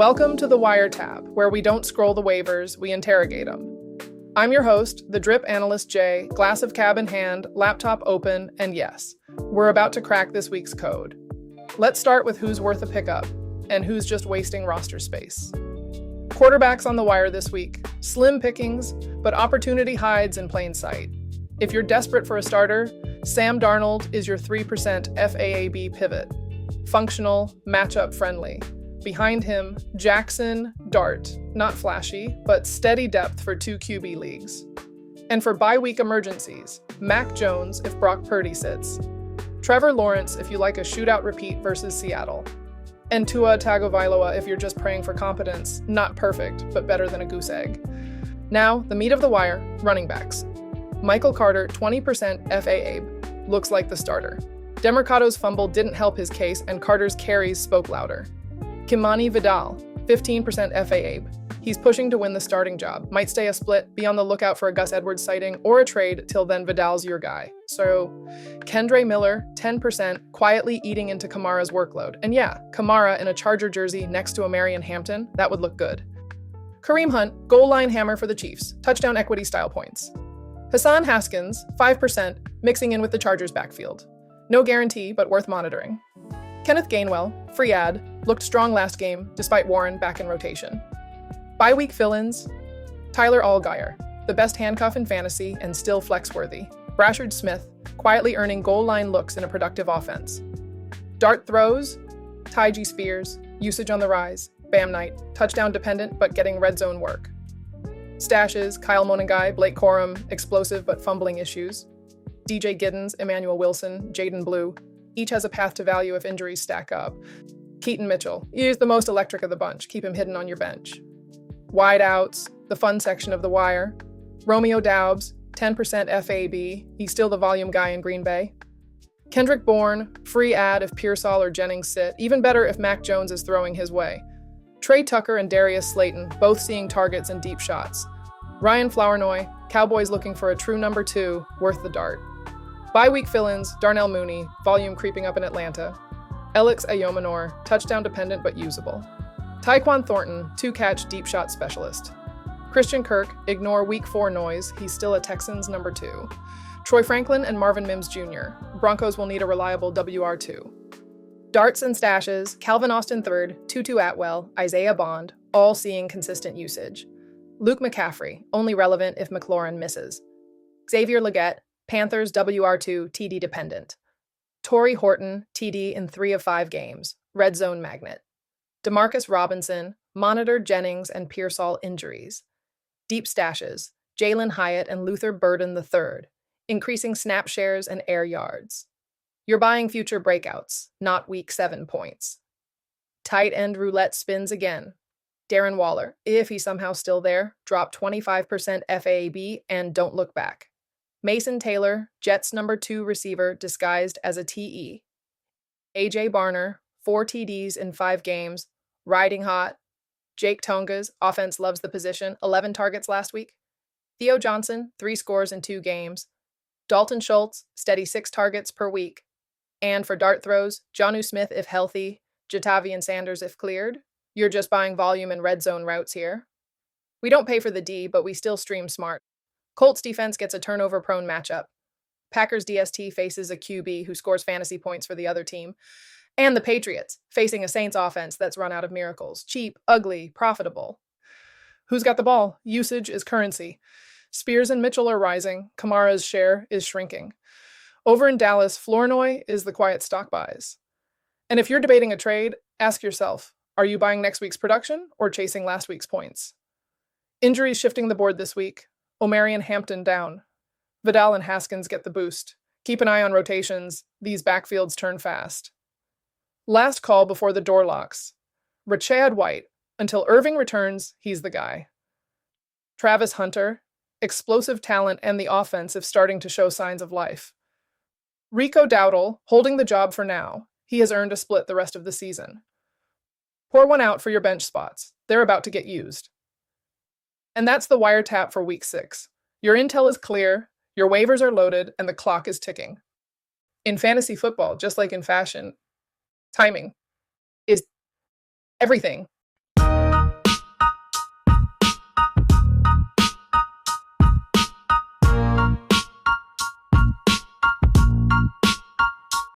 Welcome to the Wiretap, where we don't scroll the waivers, we interrogate them. I'm your host, the Drip Analyst Jay, glass of cab in hand, laptop open, and yes, we're about to crack this week's code. Let's start with who's worth a pickup and who's just wasting roster space. Quarterbacks on the wire this week. Slim pickings, but opportunity hides in plain sight. If you're desperate for a starter, Sam Darnold is your 3% FAAB pivot. Functional, matchup friendly. Behind him, Jackson, Dart, not flashy, but steady depth for 2 QB leagues. And for bye-week emergencies, Mac Jones if Brock Purdy sits. Trevor Lawrence if you like a shootout repeat versus Seattle. And Tua Tagovailoa if you're just praying for competence, not perfect, but better than a goose egg. Now, the meat of the wire, running backs. Michael Carter, 20% FAAB, looks like the starter. Demercado's fumble didn't help his case, and Carter's carries spoke louder. Kimani Vidal, 15% FAAB. He's pushing to win the starting job. Might stay a split, be on the lookout for a Gus Edwards sighting or a trade, till then Vidal's your guy. So, Kendre Miller, 10%, quietly eating into Kamara's workload. And yeah, Kamara in a Charger jersey next to a Marion Hampton, that would look good. Kareem Hunt, goal line hammer for the Chiefs, touchdown equity style points. Hassan Haskins, 5%, mixing in with the Chargers backfield. No guarantee, but worth monitoring. Kenneth Gainwell, free ad, looked strong last game, despite Warren back in rotation. Bye-week fill-ins, Tyler Allgeier, the best handcuff in fantasy and still flex-worthy. Brashard Smith, quietly earning goal line looks in a productive offense. Dart throws, Tyjae Spears, usage on the rise. Bam Knight, touchdown dependent but getting red zone work. Stashes, Kyle Monangai, Blake Corum, explosive but fumbling issues. DJ Giddens, Emmanuel Wilson, Jaden Blue, each has a path to value if injuries stack up. Keaton Mitchell, he's the most electric of the bunch, keep him hidden on your bench. Wide outs, the fun section of the wire. Romeo Doubs, 10% FAB, he's still the volume guy in Green Bay. Kendrick Bourne, free ad if Pearsall or Jennings sit, even better if Mac Jones is throwing his way. Trey Tucker and Darius Slayton, both seeing targets and deep shots. Ryan Flournoy, Cowboys looking for a true number 2, worth the dart. Bye-week fill-ins, Darnell Mooney, volume creeping up in Atlanta. Alex Ayomanor, touchdown-dependent but usable. Tyquan Thornton, 2-catch deep shot specialist. Christian Kirk, ignore week 4 noise, he's still a Texans number 2. Troy Franklin and Marvin Mims Jr., Broncos will need a reliable WR2. Darts and stashes, Calvin Austin III, Tutu Atwell, Isaiah Bond, all seeing consistent usage. Luke McCaffrey, only relevant if McLaurin misses. Xavier Legette, Panthers WR2 TD dependent. Torrey Horton, TD in 3 of 5 games, red zone magnet. Demarcus Robinson, monitored Jennings and Pearsall injuries. Deep stashes, Jalen Hyatt and Luther Burden III, increasing snap shares and air yards. You're buying future breakouts, not week 7 points. Tight end roulette spins again. Darren Waller, if he's somehow still there, drop 25% FAAB and don't look back. Mason Taylor, Jets number 2 receiver disguised as a TE. AJ Barner, 4 TDs in 5 games, riding hot. Jake Tongas, offense loves the position, 11 targets last week. Theo Johnson, 3 scores in 2 games. Dalton Schultz, steady 6 targets per week. And for dart throws, Jonnu Smith if healthy, Jatavian Sanders if cleared. You're just buying volume and red zone routes here. We don't pay for the D, but we still stream smart. Colts defense gets a turnover-prone matchup. Packers DST faces a QB who scores fantasy points for the other team. And the Patriots, facing a Saints offense that's run out of miracles. Cheap, ugly, profitable. Who's got the ball? Usage is currency. Spears and Mitchell are rising. Kamara's share is shrinking. Over in Dallas, Flournoy is the quiet stock buys. And if you're debating a trade, ask yourself, are you buying next week's production or chasing last week's points? Injuries shifting the board this week. O'Marion Hampton down. Vidal and Haskins get the boost. Keep an eye on rotations. These backfields turn fast. Last call before the door locks. Rashad White. Until Irving returns, he's the guy. Travis Hunter. Explosive talent and the offensive starting to show signs of life. Rico Dowdle, holding the job for now. He has earned a split the rest of the season. Pour one out for your bench spots. They're about to get used. And that's the wiretap for week 6. Your intel is clear, your waivers are loaded, and the clock is ticking. In fantasy football, just like in fashion, timing is everything.